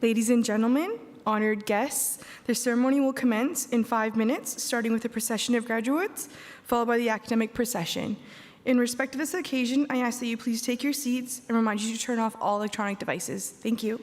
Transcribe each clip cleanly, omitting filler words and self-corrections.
Ladies and gentlemen, honored guests, the ceremony will commence in 5 minutes, starting with a procession of graduates, followed by the academic procession. In respect of this occasion, I ask that you please take your seats and remind you to turn off all electronic devices. Thank you.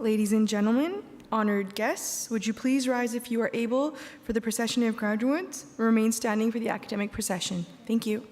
Ladies and gentlemen, honored guests, would you please rise if you are able for the procession of graduates, or remain standing for the academic procession? Thank you.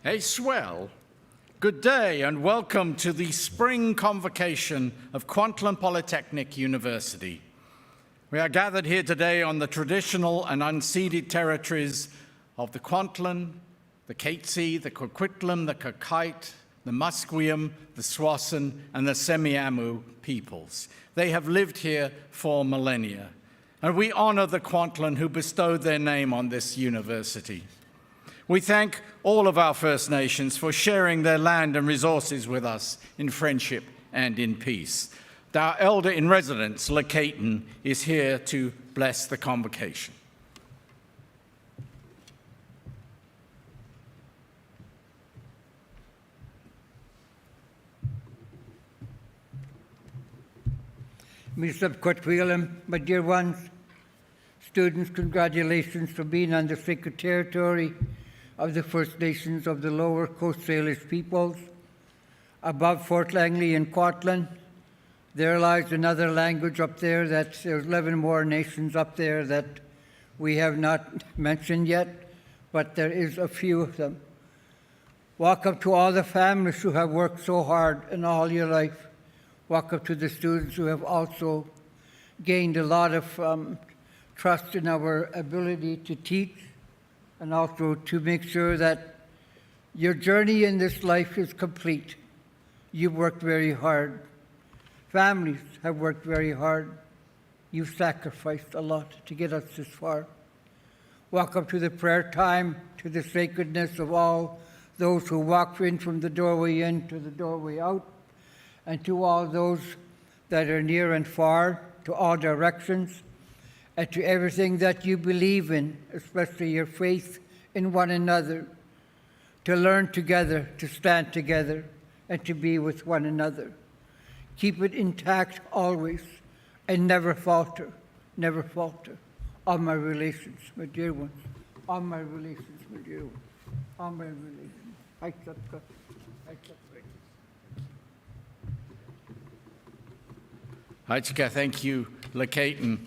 A swell. Good day and welcome to the spring convocation of Kwantlen Polytechnic University. We are gathered here today on the traditional and unceded territories of the Kwantlen, the Katzie, the Coquitlam, the Kakite, the Musqueam, the Swassen, and the Semiahmoo peoples. They have lived here for millennia, and we honor the Kwantlen who bestowed their name on this university. We thank all of our First Nations for sharing their land and resources with us in friendship and in peace. Our elder in residence, Lekayton, is here to bless the convocation. Mr. Quatwilam, my dear ones, students, congratulations for being on the sacred territory of the First Nations of the Lower Coast Salish peoples. Above Fort Langley and Kwantlen, there lies another language up there that there's 11 more nations up there that we have not mentioned yet, but there is a few of them. Welcome to all the families who have worked so hard in all your life. Welcome to the students who have also gained a lot of trust in our ability to teach and also to make sure that your journey in this life is complete. You've worked very hard. Families have worked very hard. You've sacrificed a lot to get us this far. Welcome to the prayer time, to the sacredness of all those who walk in from the doorway in to the doorway out, and to all those that are near and far, to all directions, and to everything that you believe in, especially your faith in one another, to learn together, to stand together, and to be with one another. Keep it intact always, and never falter, never falter. All my relations, my dear ones, all my relations, my dear ones, all my relations. Haichika, thank you, Lekayton.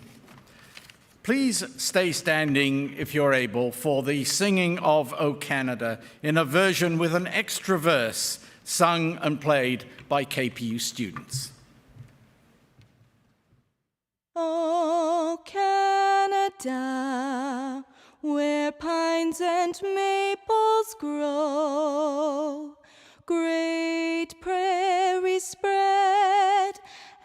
Please stay standing, if you're able, for the singing of O Canada in a version with an extra verse sung and played by KPU students. O Canada, where pines and maples grow, great prairies spread,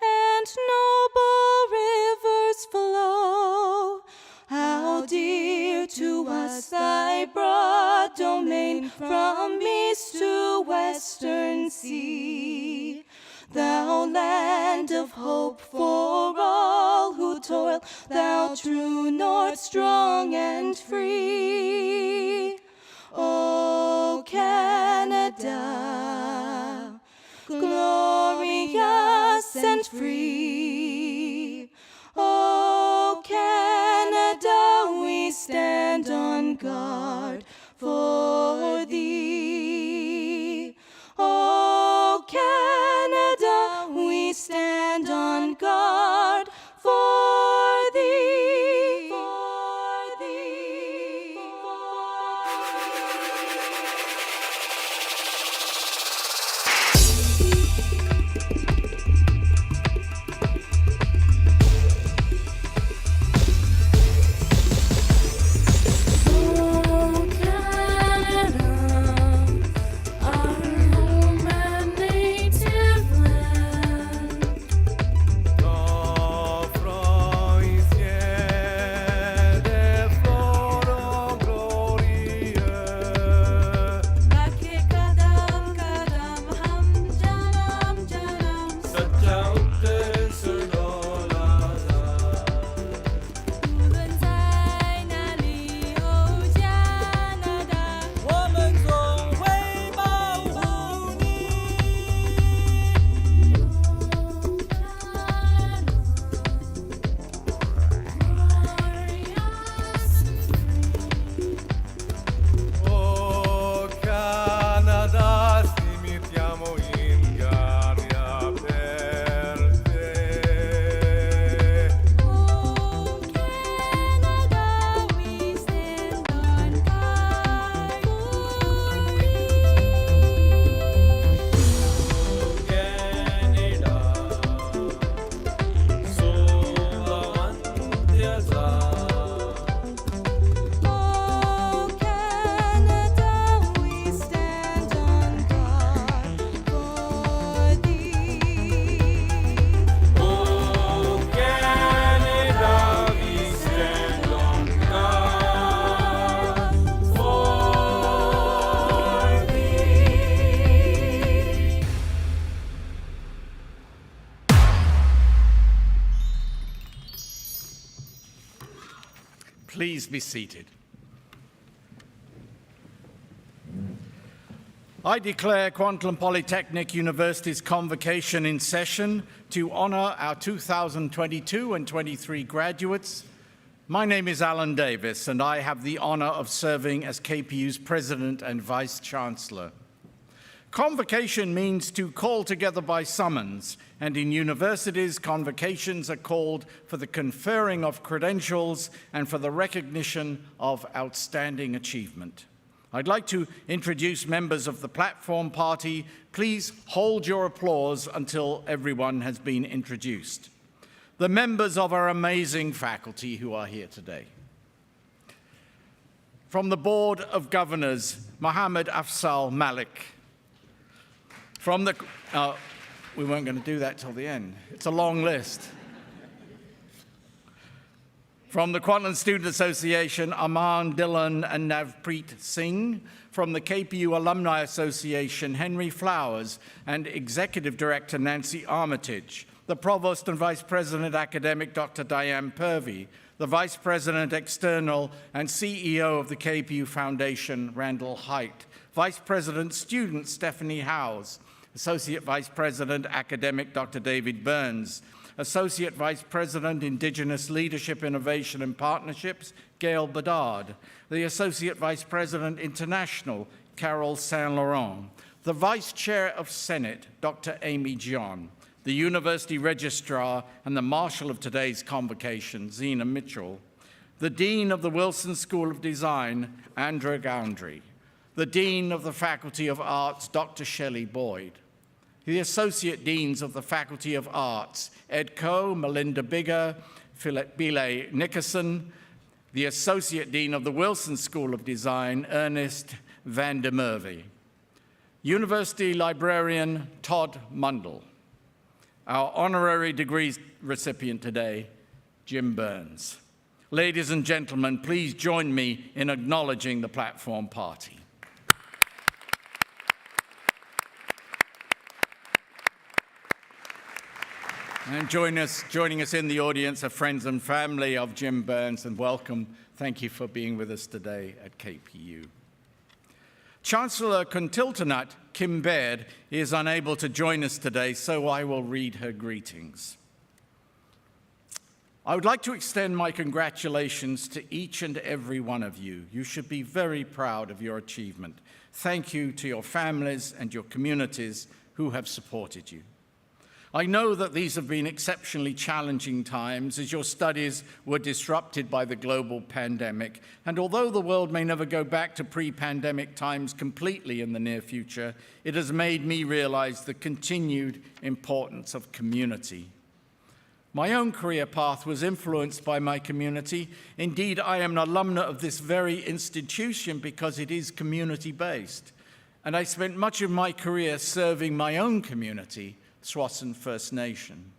and noble rivers flow. How dear to us thy broad domain, from east to western sea. Thou land of hope for all who toil, thou true north, strong and free. O Canada, glorious and free. O Canada, we stand on guard for thee. O Canada, we stand on guard for thee. For thee. O Canada, Please be seated. I declare Kwantlen Polytechnic University's convocation in session to honor our 2022 and 23 graduates. My name is Alan Davis, and I have the honor of serving as KPU's President and Vice Chancellor. Convocation means to call together by summons, and in universities, convocations are called for the conferring of credentials and for the recognition of outstanding achievement. I'd like to introduce members of the platform party. Please hold your applause until everyone has been introduced. The members of our amazing faculty who are here today. From the Board of Governors, Mohammed Afzal Malik. From the, we weren't going to do that till the end. It's a long list. From the Kwantlen Student Association, Aman Dhillon and Navpreet Singh. From the KPU Alumni Association, Henry Flowers and Executive Director Nancy Armitage. The Provost and Vice President Academic Dr. Diane Purvey. The Vice President External and CEO of the KPU Foundation, Randall Height. Vice President Student Stephanie Howes. Associate Vice President Academic Dr. David Burns. Associate Vice President, Indigenous Leadership, Innovation and Partnerships, Gail Bedard. The Associate Vice President, International, Carol Saint-Laurent. The Vice Chair of Senate, Dr. Amy John. The University Registrar and the Marshal of today's convocation, Zena Mitchell. The Dean of the Wilson School of Design, Andra Goundry. The Dean of the Faculty of Arts, Dr. Shelley Boyd. The Associate Deans of the Faculty of Arts, Ed Coe, Melinda Bigger, Philip Bile Nickerson. The Associate Dean of the Wilson School of Design, Ernest van der Merwe. University Librarian, Todd Mundell. Our honorary degrees recipient today, Jim Burns. Ladies and gentlemen, please join me in acknowledging the platform party. And joining us in the audience are friends and family of Jim Burns, and welcome. Thank you for being with us today at KPU. Chancellor Contiltonut Kim Baird is unable to join us today, so I will read her greetings. I would like to extend my congratulations to each and every one of you. You should be very proud of your achievement. Thank you to your families and your communities who have supported you. I know that these have been exceptionally challenging times as your studies were disrupted by the global pandemic. And although the world may never go back to pre-pandemic times completely in the near future, it has made me realize the continued importance of community. My own career path was influenced by my community. Indeed, I am an alumna of this very institution because it is community-based. And I spent much of my career serving my own community, Swasan First Nation.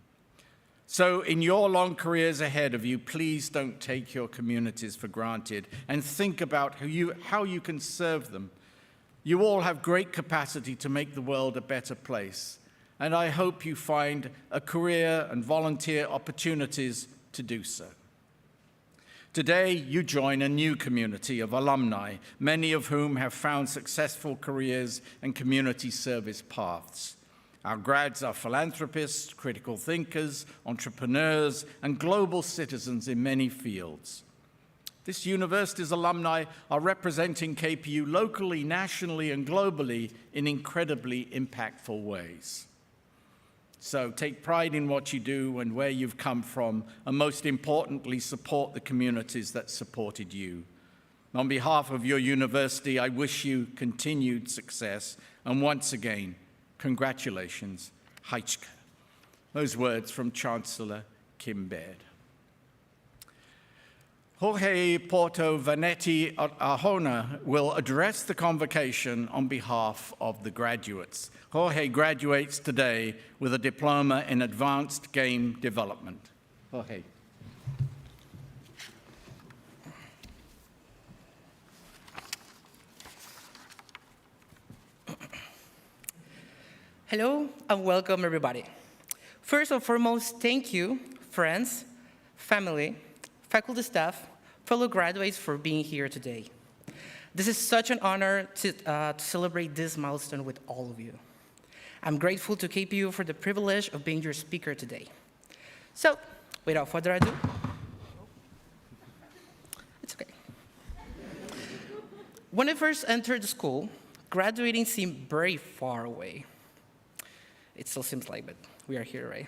So in your long careers ahead of you, please don't take your communities for granted and think about how you can serve them. You all have great capacity to make the world a better place, and I hope you find a career and volunteer opportunities to do so. Today, you join a new community of alumni, many of whom have found successful careers and community service paths. Our grads are philanthropists, critical thinkers, entrepreneurs, and global citizens in many fields. This university's alumni are representing KPU locally, nationally, and globally in incredibly impactful ways. So take pride in what you do and where you've come from, and most importantly, support the communities that supported you. On behalf of your university, I wish you continued success, and once again, congratulations, Heichke. Those words from Chancellor Kim Baird. Jorge Porto Vanetti Arjona will address the convocation on behalf of the graduates. Jorge graduates today with a diploma in advanced game development. Jorge. Hello and welcome, everybody. First and foremost, thank you, friends, family, faculty staff, fellow graduates, for being here today. This is such an honor to celebrate this milestone with all of you. I'm grateful to KPU for the privilege of being your speaker today. So, without further ado, it's okay. When I first entered the school, graduating seemed very far away. It still seems like, but we are here, right?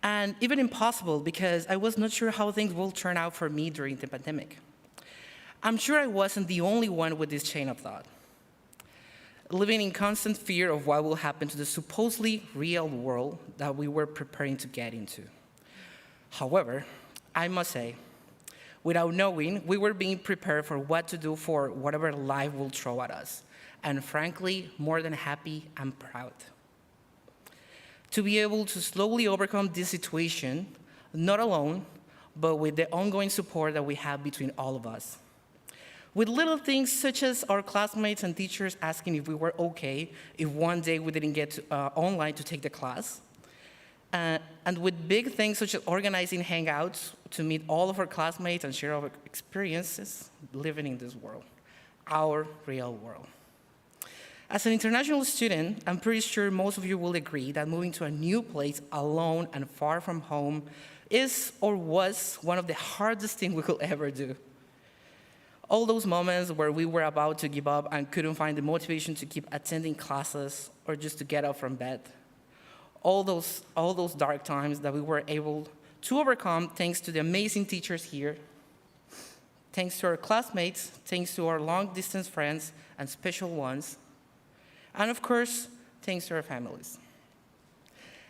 And even impossible because I was not sure how things will turn out for me during the pandemic. I'm sure I wasn't the only one with this chain of thought, living in constant fear of what will happen to the supposedly real world that we were preparing to get into. However, I must say, without knowing, we were being prepared for what to do for whatever life will throw at us. And frankly, more than happy and proud to be able to slowly overcome this situation, not alone, but with the ongoing support that we have between all of us. With little things such as our classmates and teachers asking if we were okay if one day we didn't get online to take the class. And with big things such as organizing hangouts to meet all of our classmates and share our experiences living in this world, our real world. As an international student, I'm pretty sure most of you will agree that moving to a new place alone and far from home is or was one of the hardest things we could ever do. All those moments where we were about to give up and couldn't find the motivation to keep attending classes or just to get up from bed. All those dark times that we were able to overcome thanks to the amazing teachers here, thanks to our classmates, thanks to our long-distance friends and special ones, and of course, thanks to our families.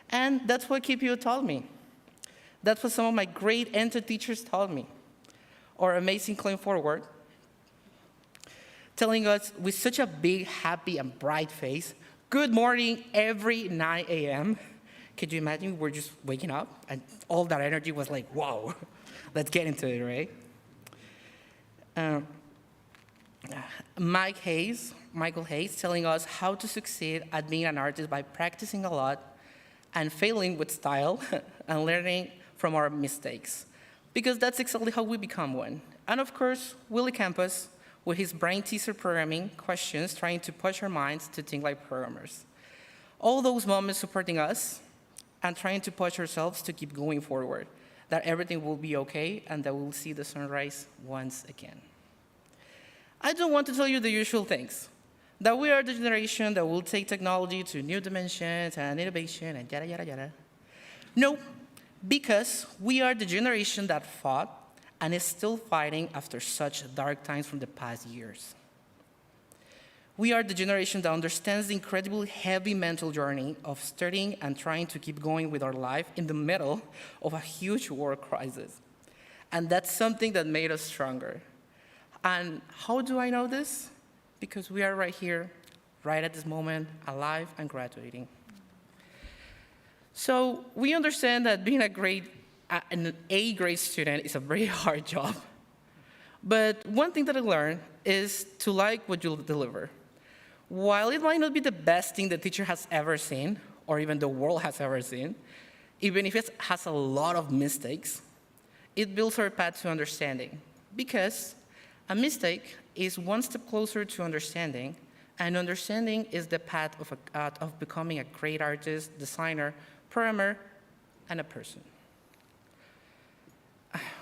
And that's what KPU taught me. That's what some of my great enter teachers taught me. Our amazing Claim Forward, telling us with such a big, happy, and bright face, good morning every 9 a.m. Could you imagine we're just waking up and all that energy was like, wow, let's get into it, right? Michael Hayes, telling us how to succeed at being an artist by practicing a lot and failing with style and learning from our mistakes, because that's exactly how we become one. And of course, Willie Campus, with his brain teaser programming questions, trying to push our minds to think like programmers. All those moments supporting us and trying to push ourselves to keep going forward, that everything will be okay and that we'll see the sunrise once again. I don't want to tell you the usual things, that we are the generation that will take technology to new dimensions and innovation and yada, yada, yada. No, because we are the generation that fought and is still fighting after such dark times from the past years. We are the generation that understands the incredibly heavy mental journey of studying and trying to keep going with our life in the middle of a huge war crisis. And that's something that made us stronger. And how do I know this? Because we are right here, right at this moment, alive and graduating. So we understand that being an A-grade student is a very hard job. But one thing that I learned is to like what you deliver. While it might not be the best thing the teacher has ever seen, or even the world has ever seen, even if it has a lot of mistakes, it builds our path to understanding. Because a mistake is one step closer to understanding, and understanding is the path of becoming a great artist, designer, programmer, and a person.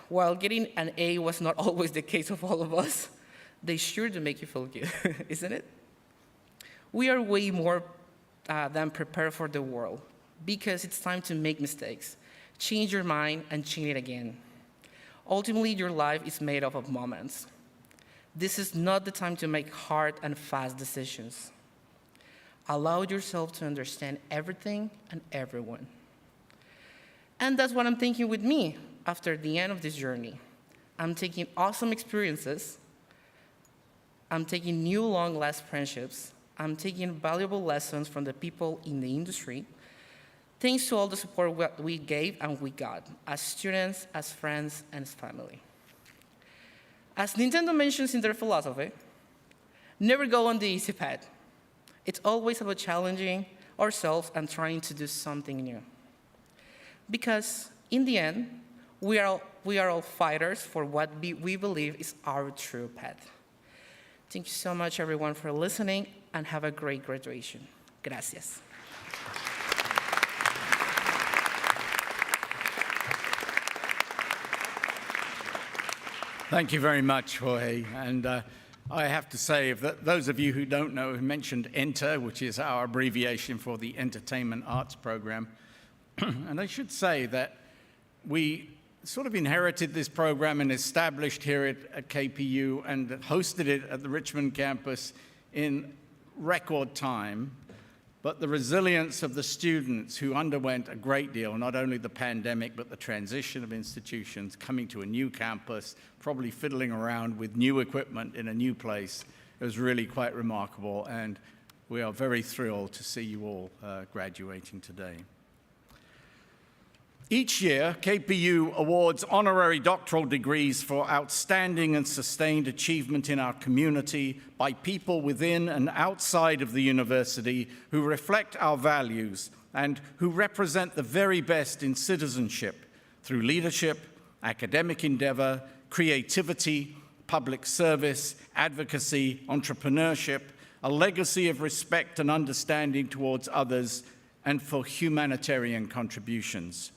While getting an A was not always the case of all of us, they sure do make you feel good, isn't it? We are way more than prepared for the world, because it's time to make mistakes, change your mind, and change it again. Ultimately, your life is made up of moments. This is not the time to make hard and fast decisions. Allow yourself to understand everything and everyone. And that's what I'm thinking with me after the end of this journey. I'm taking awesome experiences. I'm taking new long-lasting friendships. I'm taking valuable lessons from the people in the industry, thanks to all the support we gave and we got, as students, as friends, and as family. As Nintendo mentions in their philosophy, never go on the easy path. It's always about challenging ourselves and trying to do something new. Because in the end, We are all fighters for what we believe is our true path. Thank you so much, everyone, for listening, and have a great graduation. Gracias. Thank you very much, Jorge. And I have to say, if those of you who don't know, have mentioned ENTER, which is our abbreviation for the Entertainment Arts Program. And I should say that we sort of inherited this program and established here at KPU and hosted it at the Richmond campus in record time. But the resilience of the students who underwent a great deal, not only the pandemic, but the transition of institutions, coming to a new campus, probably fiddling around with new equipment in a new place, it was really quite remarkable. And we are very thrilled to see you all graduating today. Each year, KPU awards honorary doctoral degrees for outstanding and sustained achievement in our community by people within and outside of the university who reflect our values and who represent the very best in citizenship through leadership, academic endeavor, creativity, public service, advocacy, entrepreneurship, a legacy of respect and understanding towards others, and for humanitarian contributions.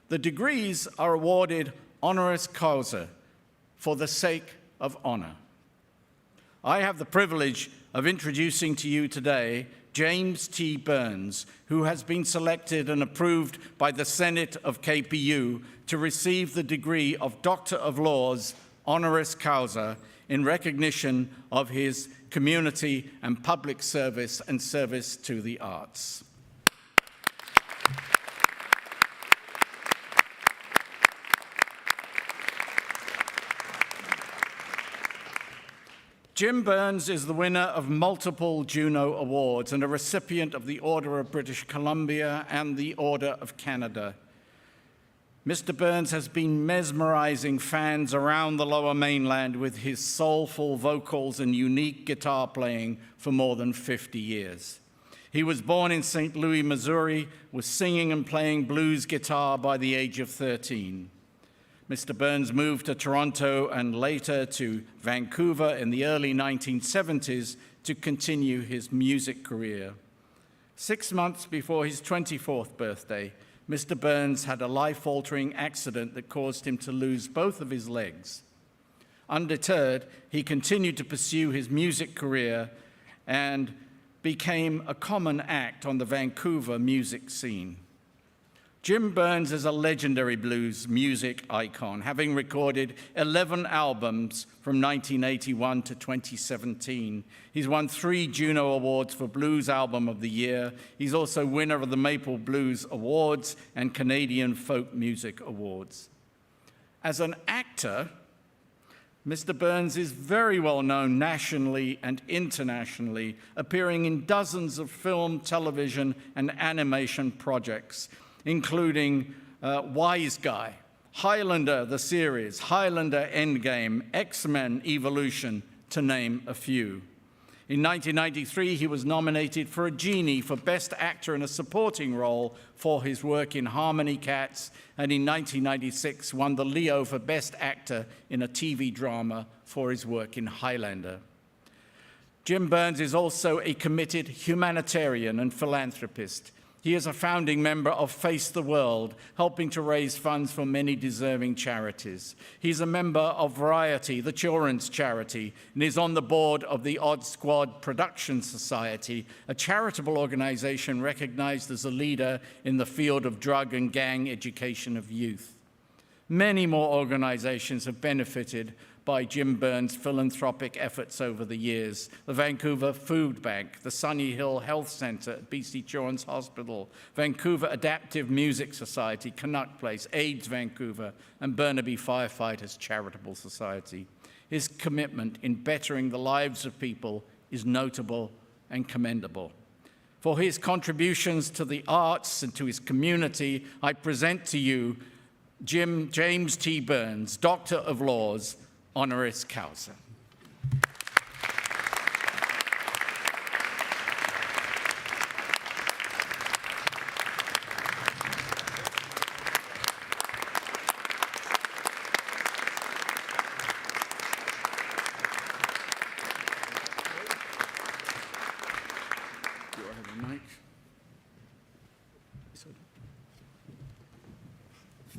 The degrees are awarded honoris causa, for the sake of honor. I have the privilege of introducing to you today James T. Burns, who has been selected and approved by the Senate of KPU to receive the degree of Doctor of Laws, honoris causa, in recognition of his community and public service and service to the arts. Jim Burns is the winner of multiple Juno Awards and a recipient of the Order of British Columbia and the Order of Canada. Mr. Burns has been mesmerizing fans around the Lower Mainland with his soulful vocals and unique guitar playing for more than 50 years. He was born in St. Louis, Missouri, was singing and playing blues guitar by the age of 13. Mr. Burns moved to Toronto and later to Vancouver in the early 1970s to continue his music career. 6 months before his 24th birthday, Mr. Burns had a life-altering accident that caused him to lose both of his legs. Undeterred, he continued to pursue his music career and became a common act on the Vancouver music scene. Jim Burns is a legendary blues music icon, having recorded 11 albums from 1981 to 2017. He's won 3 Juno Awards for Blues Album of the Year. He's also winner of the Maple Blues Awards and Canadian Folk Music Awards. As an actor, Mr. Burns is very well known nationally and internationally, appearing in dozens of film, television, and animation projects, including Wise Guy, Highlander the series, Highlander Endgame, X-Men Evolution, to name a few. In 1993, he was nominated for a Genie for Best Actor in a Supporting Role for his work in Harmony Cats, and in 1996 won the Leo for Best Actor in a TV drama for his work in Highlander. Jim Burns is also a committed humanitarian and philanthropist. He is a founding member of Face the World, helping to raise funds for many deserving charities. He's a member of Variety, the children's charity, and is on the board of the Odd Squad Production Society, a charitable organization recognized as a leader in the field of drug and gang education of youth. Many more organizations have benefited by Jim Burns' philanthropic efforts over the years. The Vancouver Food Bank, the Sunny Hill Health Centre at BC Children's Hospital, Vancouver Adaptive Music Society, Canuck Place, AIDS Vancouver, and Burnaby Firefighters Charitable Society. His commitment in bettering the lives of people is notable and commendable. For his contributions to the arts and to his community, I present to you James T. Burns, Doctor of Laws, honoris causa.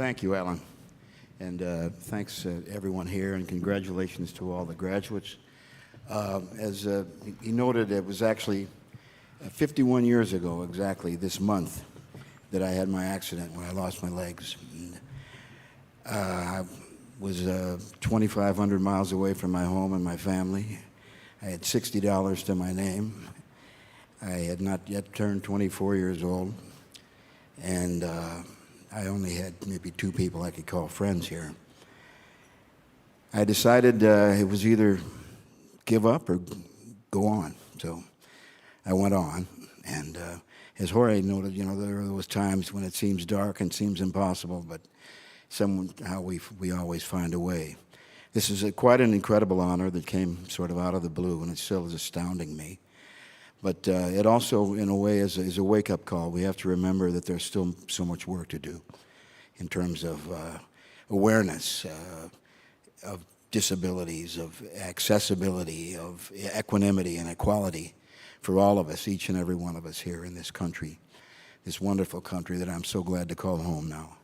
Thank you, Alan. And thanks everyone here, and congratulations to all the graduates. As he noted, it was actually 51 years ago, exactly this month, that I had my accident when I lost my legs. And, I was 2,500 miles away from my home and my family. I had $60 to my name. I had not yet turned 24 years old, and I only had maybe 2 people I could call friends here. I decided it was either give up or go on. So I went on, and as Jorge noted, you know, there are those times when it seems dark and seems impossible, but somehow we always find a way. This is quite an incredible honor that came sort of out of the blue, and it still is astounding me. But it also, in a way, is a wake-up call. We have to remember that there's still so much work to do in terms of awareness of disabilities, of accessibility, of equanimity and equality for all of us, each and every one of us here in this country, this wonderful country that I'm so glad to call home now.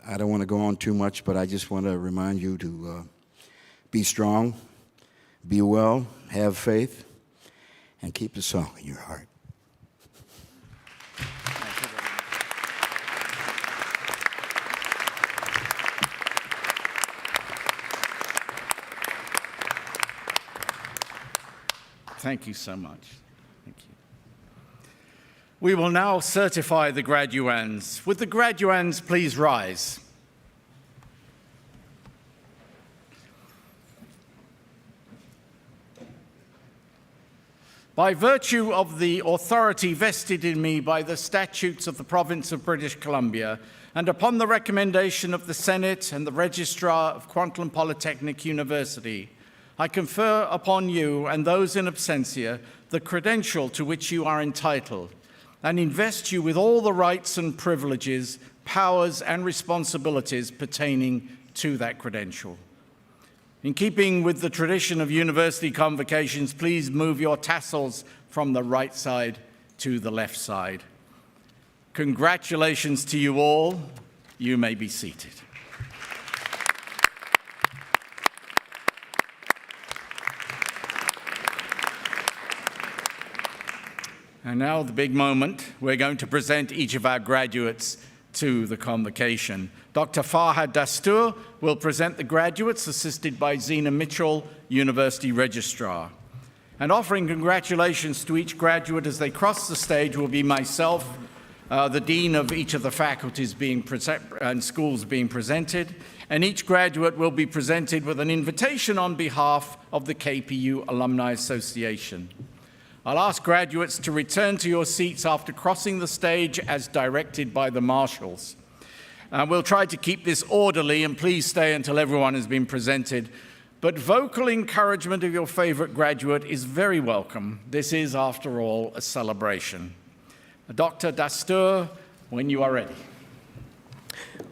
I don't want to go on too much, but I just want to remind you to be strong, be well, have faith, and keep the song in your heart. Thank you so much. Thank you. We will now certify the graduands. Would the graduands please rise? By virtue of the authority vested in me by the statutes of the Province of British Columbia, and upon the recommendation of the Senate and the Registrar of Kwantlen Polytechnic University, I confer upon you and those in absentia the credential to which you are entitled, and invest you with all the rights and privileges, powers and responsibilities pertaining to that credential. In keeping with the tradition of university convocations, please move your tassels from the right side to the left side. Congratulations to you all. You may be seated. And now the big moment. We're going to present each of our graduates to the convocation. Dr. Farhad Dastur will present the graduates, assisted by Zena Mitchell, University Registrar. And offering congratulations to each graduate as they cross the stage will be myself, the dean of each of the faculties and schools being presented, and each graduate will be presented with an invitation on behalf of the KPU Alumni Association. I'll ask graduates to return to your seats after crossing the stage as directed by the marshals. We'll try to keep this orderly, and please stay until everyone has been presented. But vocal encouragement of your favorite graduate is very welcome. This is, after all, a celebration. Dr. Dastur, when you are ready.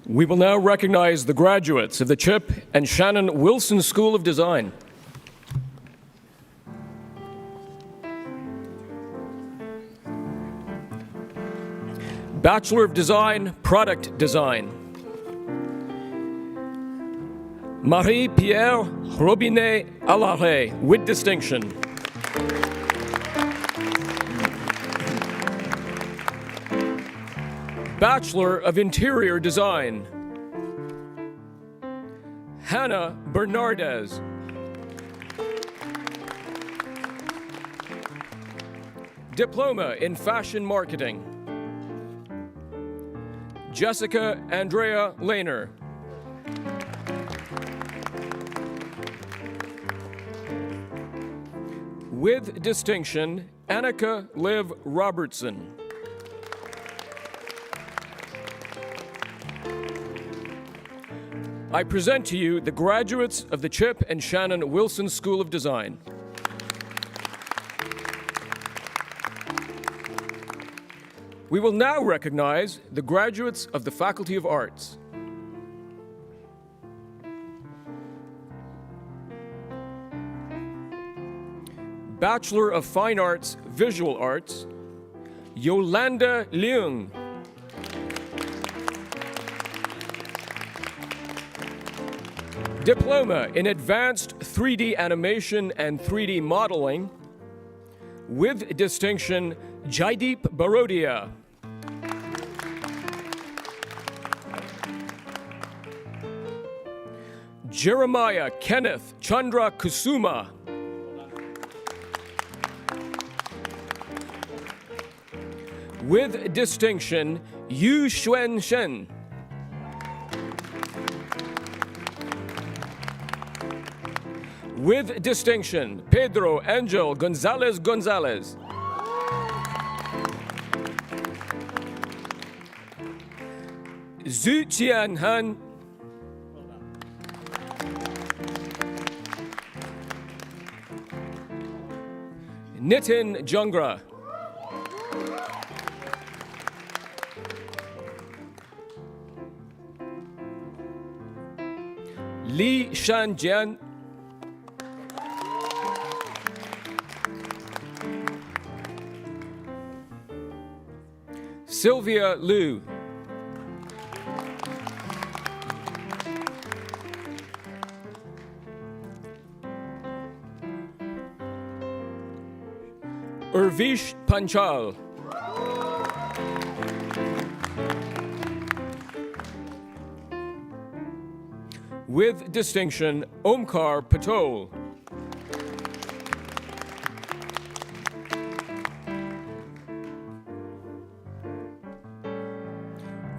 We will now recognize the graduates of the Chip and Shannon Wilson School of Design. Bachelor of Design, Product Design. Marie-Pierre Robinet Alare, with distinction. Bachelor of Interior Design. Hannah Bernardez. Diploma in Fashion Marketing. Jessica Andrea Lehner. With distinction, Annika Liv Robertson. I present to you the graduates of the Chip and Shannon Wilson School of Design. We will now recognize the graduates of the Faculty of Arts. Bachelor of Fine Arts, Visual Arts, Yolanda Leung. Diploma in Advanced 3D Animation and 3D Modeling. With distinction, Jaideep Barodia. Jeremiah Kenneth Chandra Kusuma. With distinction, Yu Xuan Shen. With distinction, Pedro Angel Gonzalez Gonzalez. Zhu Qian Han. Nitin Jungra. Li Shanjian. Sylvia Liu. Urvish Panchal. With distinction, Omkar Patol.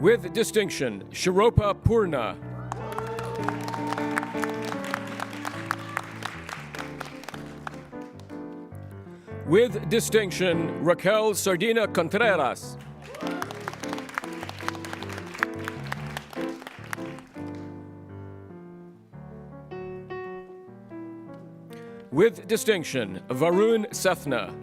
With distinction, Shiropa Purna. With distinction, Raquel Sardina Contreras. With distinction, Varun Sethna.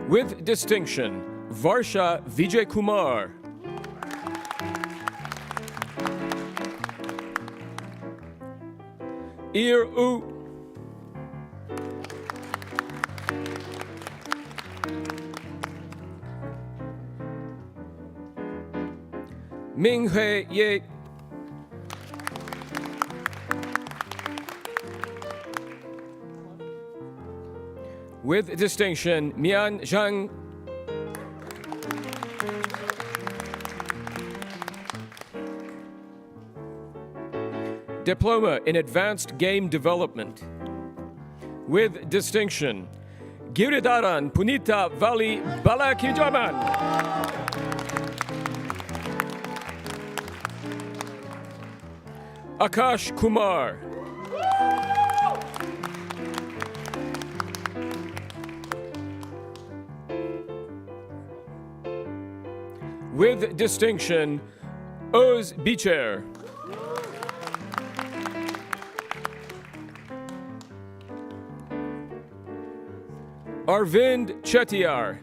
With distinction, Varsha Vijay Kumar. Ir U. Ming He Ye. With distinction, Mian Zhang. Diploma in Advanced Game Development. With distinction, Giridharan Punita Vali Balakijaman. Akash Kumar. With distinction, Oz Bicher. Arvind Chettiar.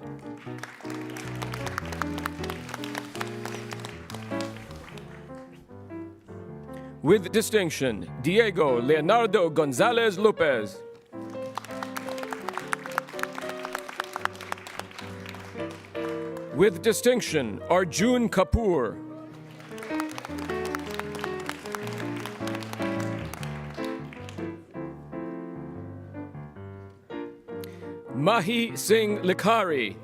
With distinction, Diego Leonardo Gonzalez Lopez. With distinction, Arjun Kapoor. Mahi Singh Likhari.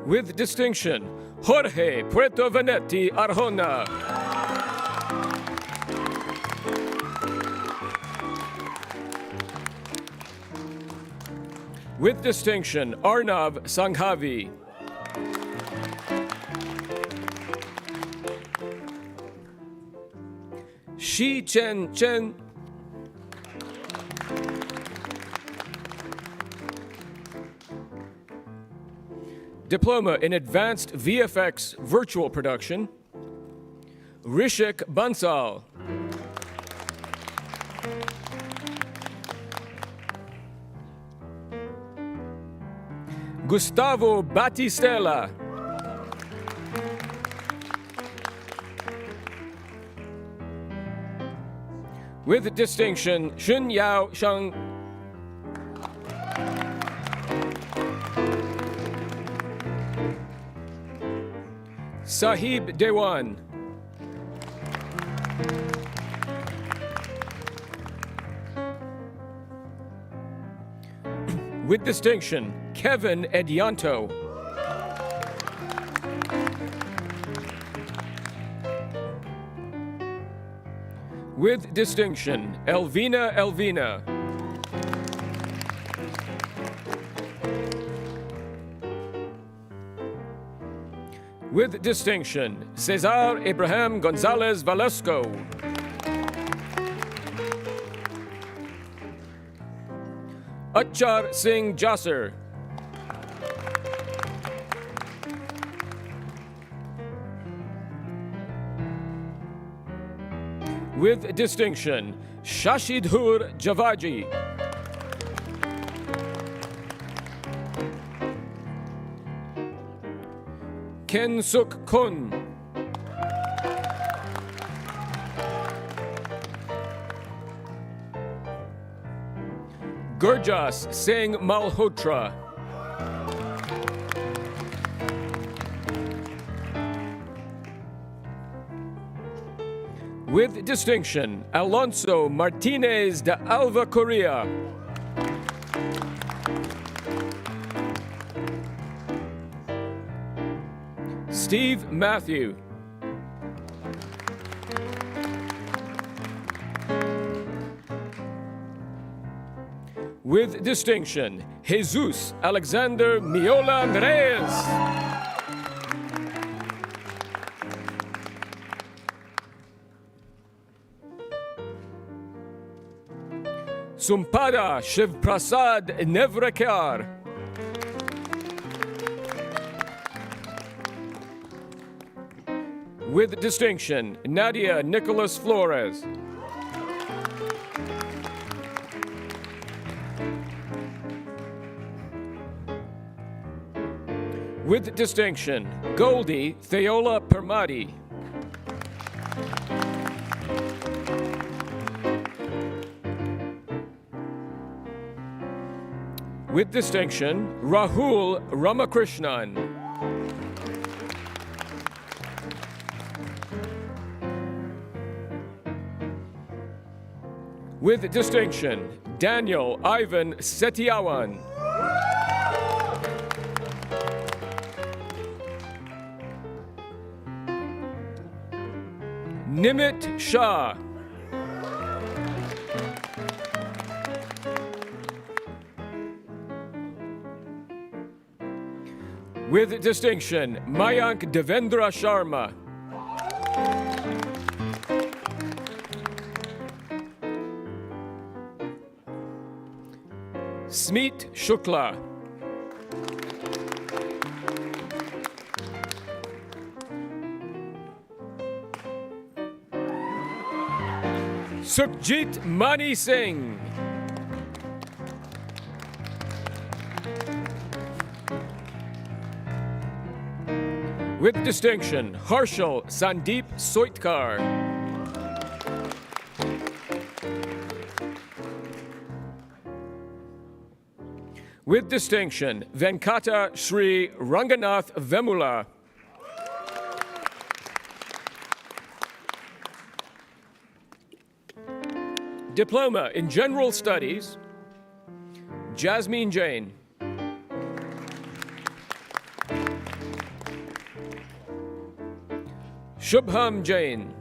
With distinction, Jorge Puerto Venetti Arjona. With distinction, Arnav Sanghavi. Shi Chen Chen. Diploma in Advanced VFX Virtual Production, Rishik Bansal. Gustavo Battistella. With distinction, Shun Yao Sheng. Sahib Dewan. With distinction, Kevin Edianto. With distinction, Elvina Elvina. With distinction, Cesar Abraham Gonzalez Valesco. Achar Singh Jasser. With distinction, Shashidhur Javaji. Ken Suk Kun. Gurjas Singh Malhotra. With distinction, Alonso Martinez de Alva Correa. Steve Matthew. With distinction, Jesus Alexander Miola Reyes. Sumpada Shiv Prasad Nevrekar. With distinction, Nadia Nicholas Flores. With distinction, Goldie Theola Permati. With distinction, Rahul Ramakrishnan. With distinction, Daniel Ivan Setiawan. Nimit Shah. With distinction, Mayank Devendra Sharma. Smit Shukla. Sukhjit Mani Singh. With distinction, Harshal Sandeep Soitkar. With distinction, Venkata Shri Ranganath Vemula. Diploma in General Studies, Jasmine Jain. Shubham Jain.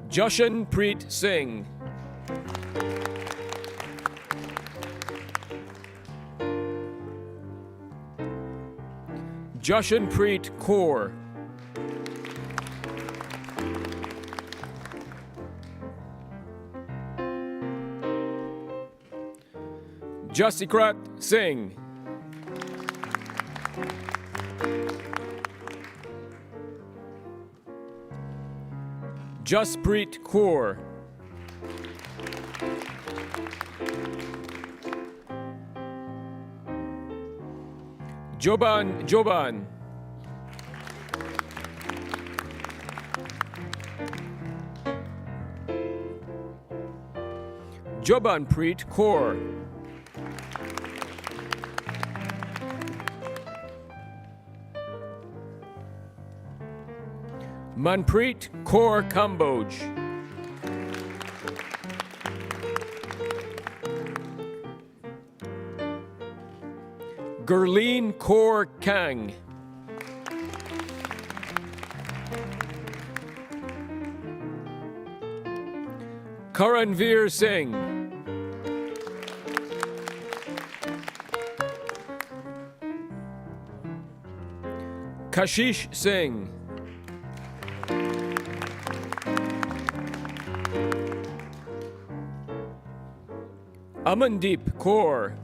Jashan Preet Singh. Jashan Preet Kaur. Jasikrat Singh. Jaspreet Kaur. Joban Joban. Jobanpreet Kaur. Manpreet Kaur Kamboj. Gurleen Kaur Kang. Karanveer Singh. Kashish Singh. Amandeep Kaur.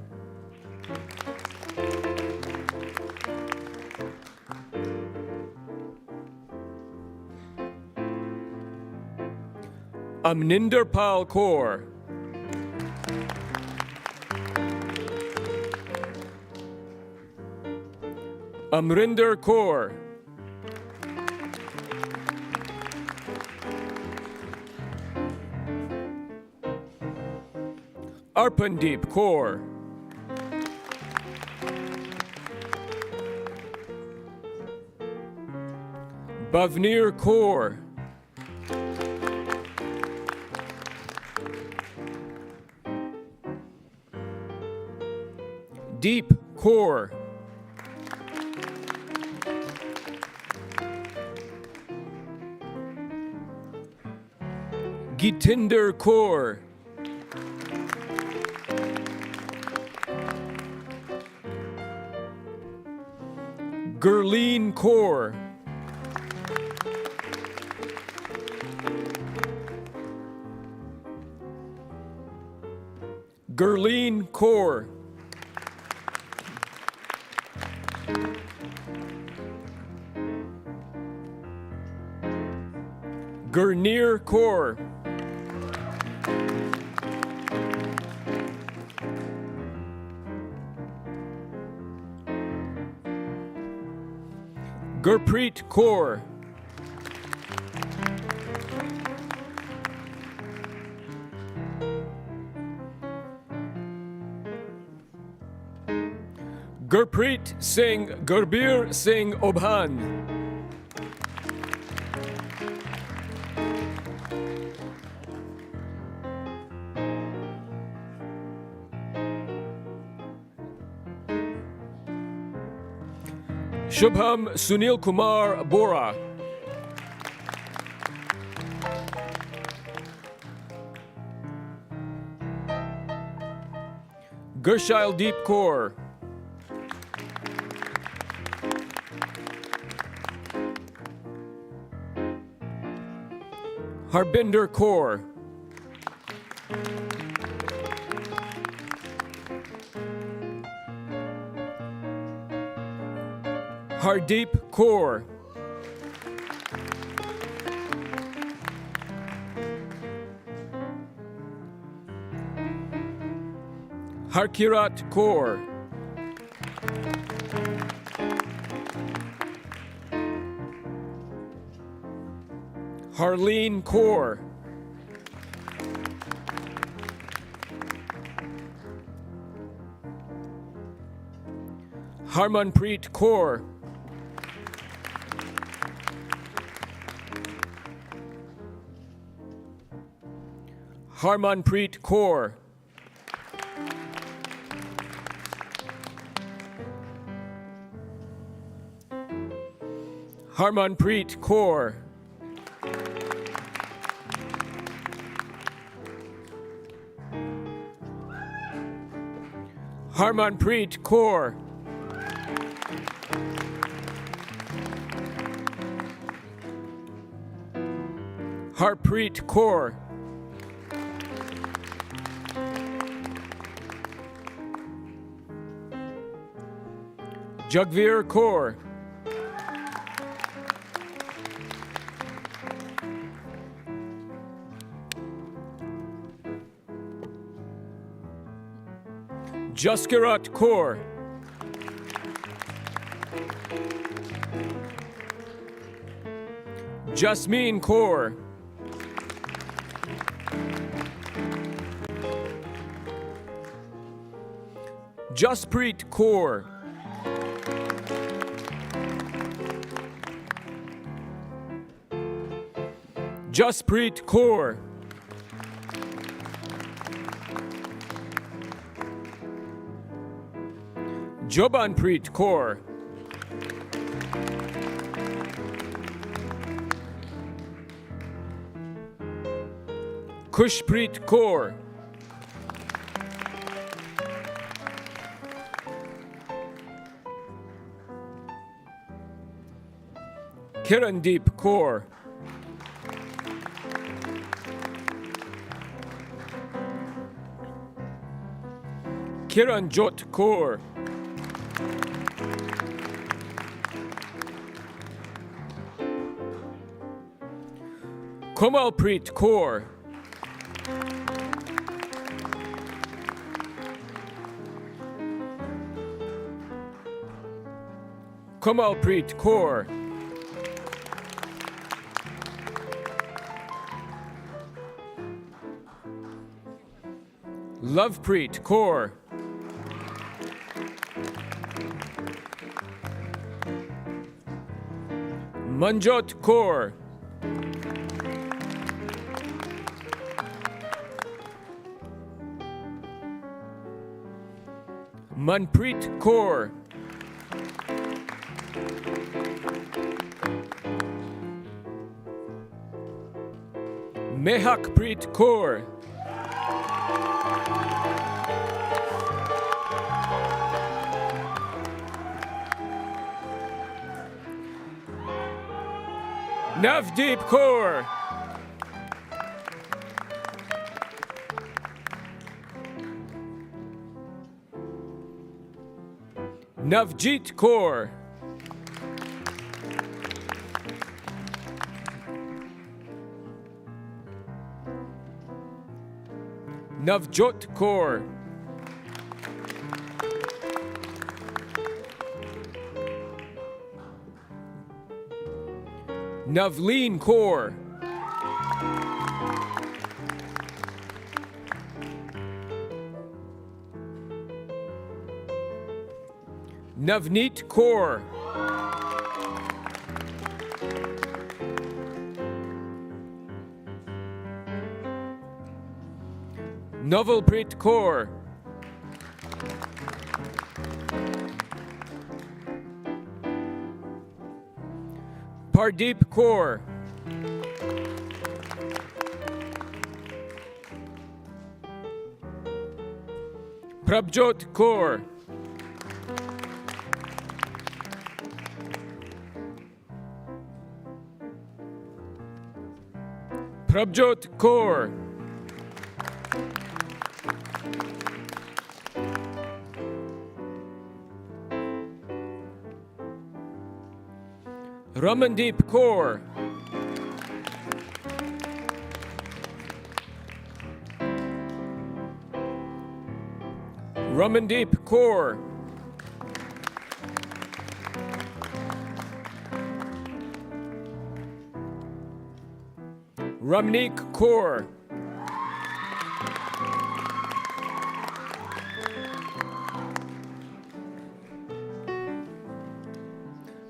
Amninder Pal Kaur. Amrinder Kaur. Arpandeep Kaur. Bhavneer Kaur. Deep Kaur. Gitinder Kaur. Gurleen Kaur. Gurleen Kaur. Gurneer Kaur. Gurpreet Kaur. Gurpreet Singh Gurbir Singh Obhan. Shubham Sunil Kumar Bora. Gurshail Deep Kaur. Harbinder Kaur. Hardeep Kaur. Harkirat Kaur. Harleen Kaur. Harmanpreet Kaur. Harmanpreet Kaur. Harmanpreet Kaur. Harmanpreet Kaur. Harpreet Kaur. Jagveer Kaur. Jaskirat Kaur. Jasmine Kaur. Jaspreet Kaur. Jaspreet Kaur. Jobanpreet Kaur. Kushpreet Kaur. Kirandeep Kaur. Kiranjot Kaur. Komalpreet Kaur. Komalpreet Kaur. Lovepreet Kaur. Manjot Kaur. Manpreet Kaur. Mehakpreet Kaur. Navdeep Kaur. Navjeet Kaur. Navjot Kaur. Navleen Kaur. Navneet Kaur. Novelpreet Kaur. Pardeep Kaur. Prabjot Kaur. Prabjot Kaur. Ramandeep Kaur. Ramandeep Kaur. Ramneek Kaur.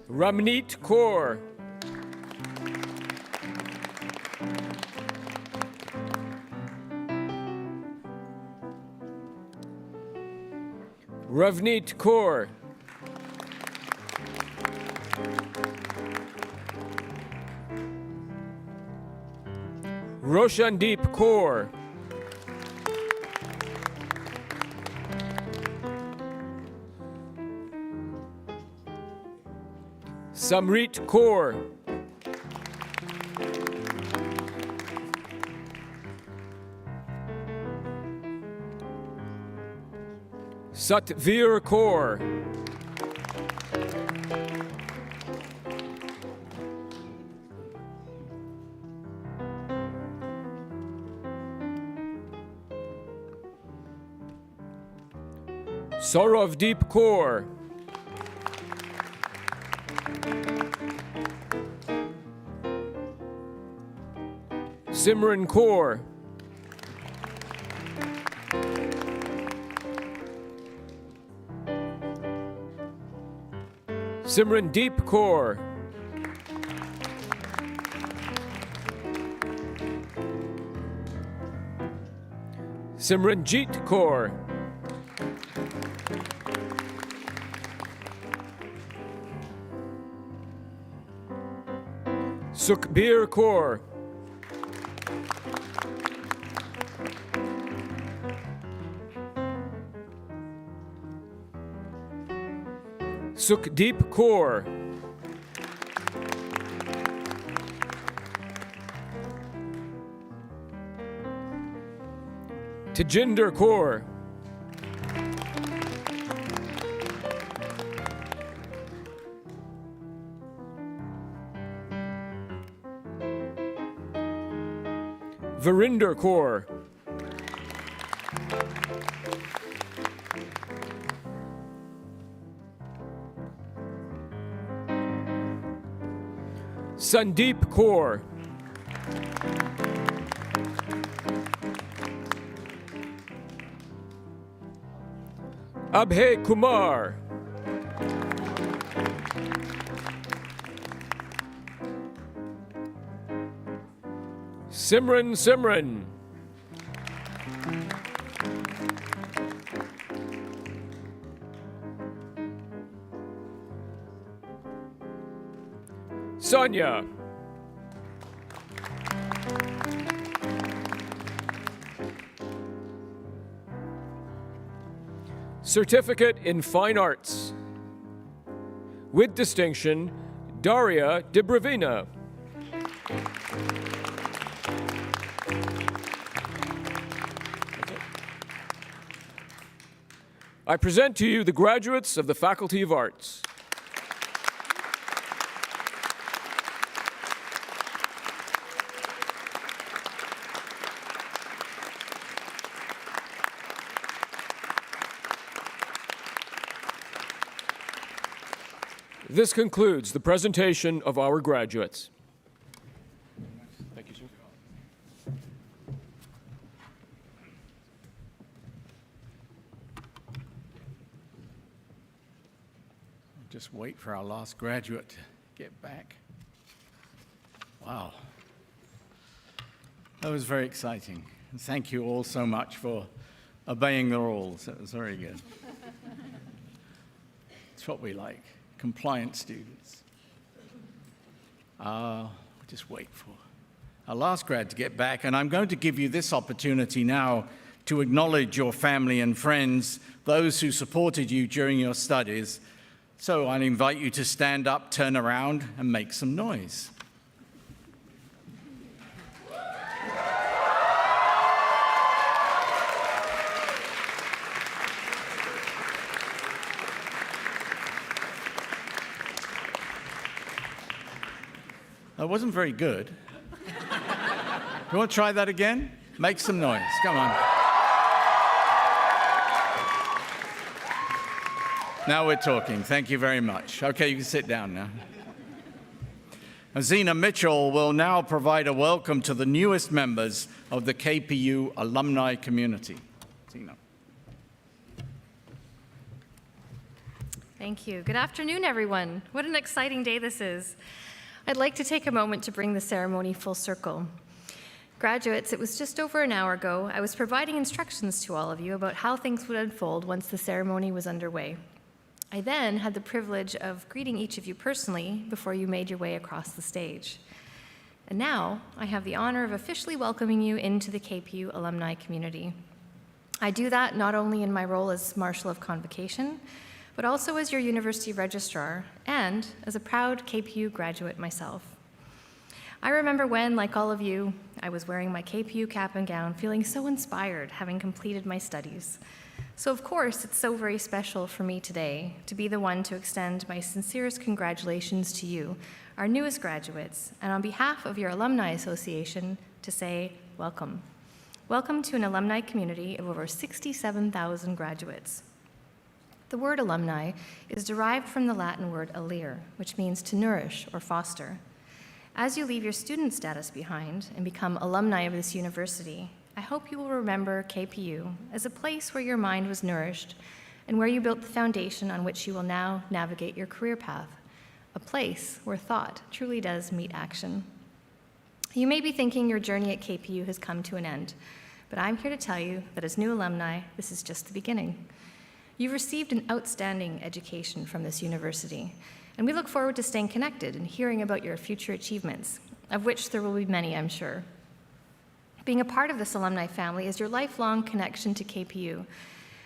Ramneet Kaur. Ravneet Kaur. Roshandeep Kaur. Samrit Kaur. Satvir Kaur. Sauravdeep Kaur. Simran Kaur. Simrandeep Kaur. Simranjeet Kaur. Sukhbir Kaur. Sukhdeep Kaur. Tejinder Kaur. Verinder Kaur. Sandeep Kaur. Abhay Kumar. Simran. Sonia. Certificate in Fine Arts. With distinction, Daria Dibravina. I present to you the graduates of the Faculty of Arts. This concludes the presentation of our graduates. Thank you, sir. Just wait for our last graduate to get back. Wow. That was very exciting. And thank you all so much for obeying the rules. That was very good. It's what we like. Compliant students. Just wait for our last grad to get back, and I'm going to give you this opportunity now to acknowledge your family and friends, those who supported you during your studies. So I invite you to stand up, turn around, and make some noise. That wasn't very good. You want to try that again? Make some noise. Come on. Now we're talking. Thank you very much. Okay, you can sit down now. Zena Mitchell will now provide a welcome to the newest members of the KPU alumni community. Zena. Thank you. Good afternoon, everyone. What an exciting day this is. I'd like to take a moment to bring the ceremony full circle. Graduates, it was just over an hour ago, I was providing instructions to all of you about how things would unfold once the ceremony was underway. I then had the privilege of greeting each of you personally before you made your way across the stage. And now I have the honor of officially welcoming you into the KPU alumni community. I do that not only in my role as Marshal of Convocation, but also as your university registrar and as a proud KPU graduate myself. I remember when, like all of you, I was wearing my KPU cap and gown, feeling so inspired, having completed my studies. So of course, it's so very special for me today to be the one to extend my sincerest congratulations to you, our newest graduates, and on behalf of your Alumni Association, to say welcome. Welcome to an alumni community of over 67,000 graduates. The word alumni is derived from the Latin word alere, which means to nourish or foster. As you leave your student status behind and become alumni of this university, I hope you will remember KPU as a place where your mind was nourished and where you built the foundation on which you will now navigate your career path, a place where thought truly does meet action. You may be thinking your journey at KPU has come to an end, but I'm here to tell you that as new alumni, this is just the beginning. You've received an outstanding education from this university, and we look forward to staying connected and hearing about your future achievements, of which there will be many, I'm sure. Being a part of this alumni family is your lifelong connection to KPU,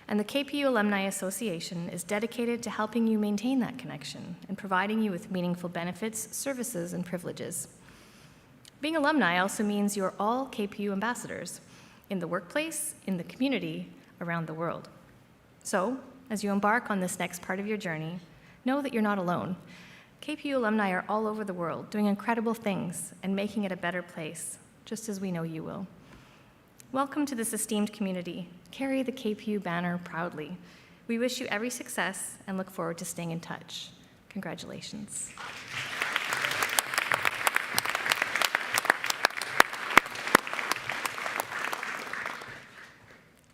and the KPU Alumni Association is dedicated to helping you maintain that connection and providing you with meaningful benefits, services, and privileges. Being alumni also means you're all KPU ambassadors in the workplace, in the community, around the world. So, as you embark on this next part of your journey, know that you're not alone. KPU alumni are all over the world doing incredible things and making it a better place, just as we know you will. Welcome to this esteemed community. Carry the KPU banner proudly. We wish you every success and look forward to staying in touch. Congratulations.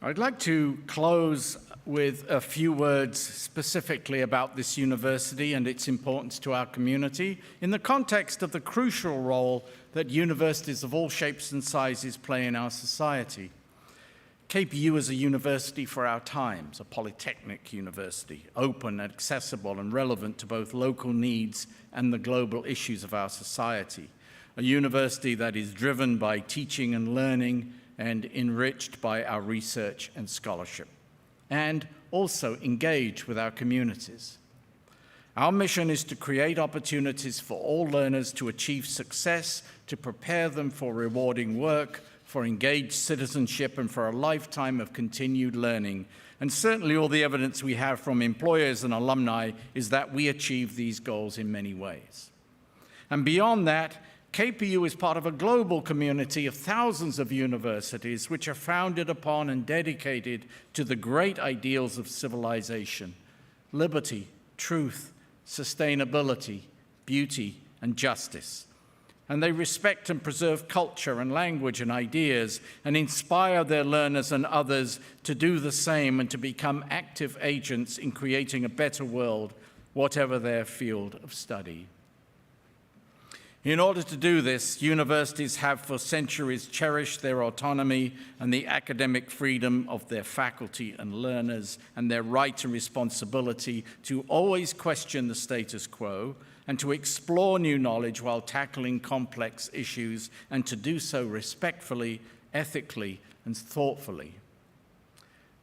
I'd like to close with a few words specifically about this university and its importance to our community in the context of the crucial role that universities of all shapes and sizes play in our society. KPU is a university for our times, a polytechnic university, open, accessible, and relevant to both local needs and the global issues of our society. A university that is driven by teaching and learning and enriched by our research and scholarship, and also engage with our communities. Our mission is to create opportunities for all learners to achieve success, to prepare them for rewarding work, for engaged citizenship, and for a lifetime of continued learning. And certainly all the evidence we have from employers and alumni is that we achieve these goals in many ways. And beyond that, KPU is part of a global community of thousands of universities which are founded upon and dedicated to the great ideals of civilization: liberty, truth, sustainability, beauty, and justice. And they respect and preserve culture and language and ideas and inspire their learners and others to do the same and to become active agents in creating a better world, whatever their field of study. In order to do this, universities have for centuries cherished their autonomy and the academic freedom of their faculty and learners, and their right and responsibility to always question the status quo and to explore new knowledge while tackling complex issues, and to do so respectfully, ethically, and thoughtfully.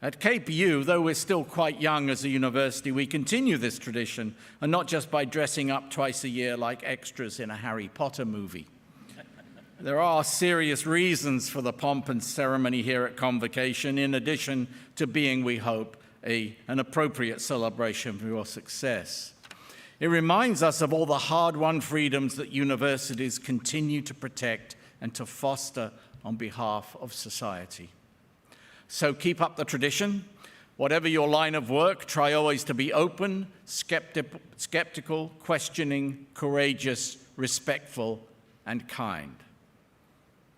At KPU, though we're still quite young as a university, we continue this tradition, and not just by dressing up twice a year like extras in a Harry Potter movie. There are serious reasons for the pomp and ceremony here at Convocation, in addition to being, we hope, an appropriate celebration for your success. It reminds us of all the hard-won freedoms that universities continue to protect and to foster on behalf of society. So keep up the tradition. Whatever your line of work, try always to be open, skeptical, questioning, courageous, respectful, and kind.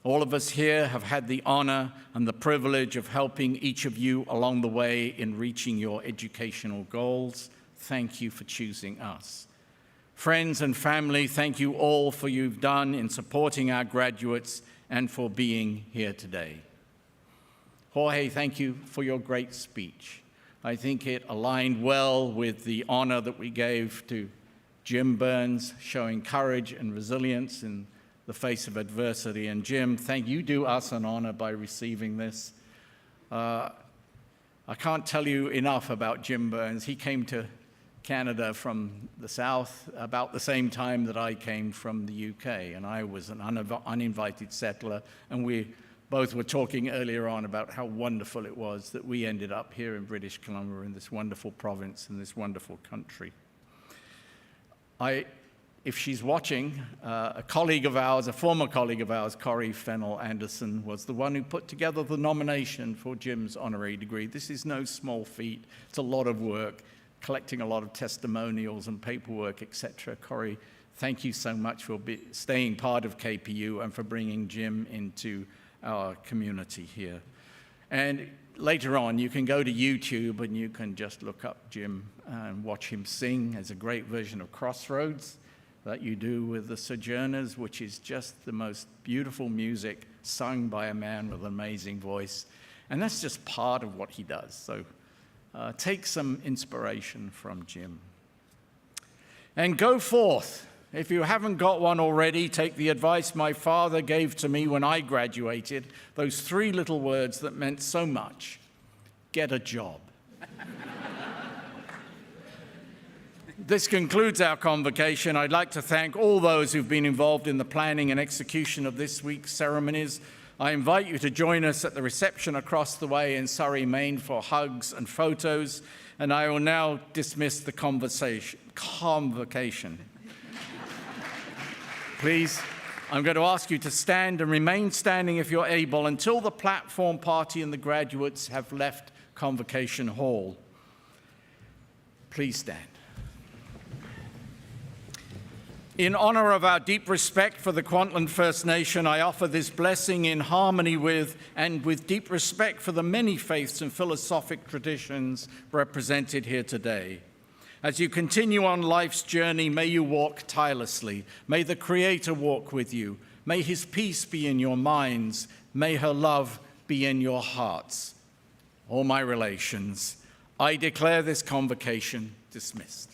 All of us here have had the honor and the privilege of helping each of you along the way in reaching your educational goals. Thank you for choosing us. Friends and family, thank you all for you've done in supporting our graduates and for being here today. Jorge, thank you for your great speech. I think it aligned well with the honor that we gave to Jim Burns, showing courage and resilience in the face of adversity. And Jim, thank you, do us an honor by receiving this. I can't tell you enough about Jim Burns. He came to Canada from the South about the same time that I came from the UK, and I was an uninvited settler, and we both were talking earlier on about how wonderful it was that we ended up here in British Columbia, in this wonderful province, in this wonderful country. If she's watching, a colleague of ours, a former colleague of ours, Corrie Fennell Anderson, was the one who put together the nomination for Jim's honorary degree. This is no small feat. It's a lot of work, collecting a lot of testimonials and paperwork, etc. Corrie, thank you so much for staying part of KPU and for bringing Jim into our community here. And later on, you can go to YouTube and you can just look up Jim and watch him sing. There's a great version of Crossroads that you do with the Sojourners, which is just the most beautiful music sung by a man with an amazing voice. And that's just part of what he does. So take some inspiration from Jim. And go forth. If you haven't got one already, take the advice my father gave to me when I graduated, those 3 little words that meant so much: get a job. This concludes our convocation. I'd like to thank all those who've been involved in the planning and execution of this week's ceremonies. I invite you to join us at the reception across the way in Surrey, Maine for hugs and photos, and I will now dismiss the convocation. Please, I'm going to ask you to stand and remain standing if you're able until the platform party and the graduates have left Convocation Hall. Please stand. In honor of our deep respect for the Kwantlen First Nation, I offer this blessing in harmony with and with deep respect for the many faiths and philosophic traditions represented here today. As you continue on life's journey, may you walk tirelessly. May the Creator walk with you. May His peace be in your minds. May her love be in your hearts. All my relations, I declare this convocation dismissed.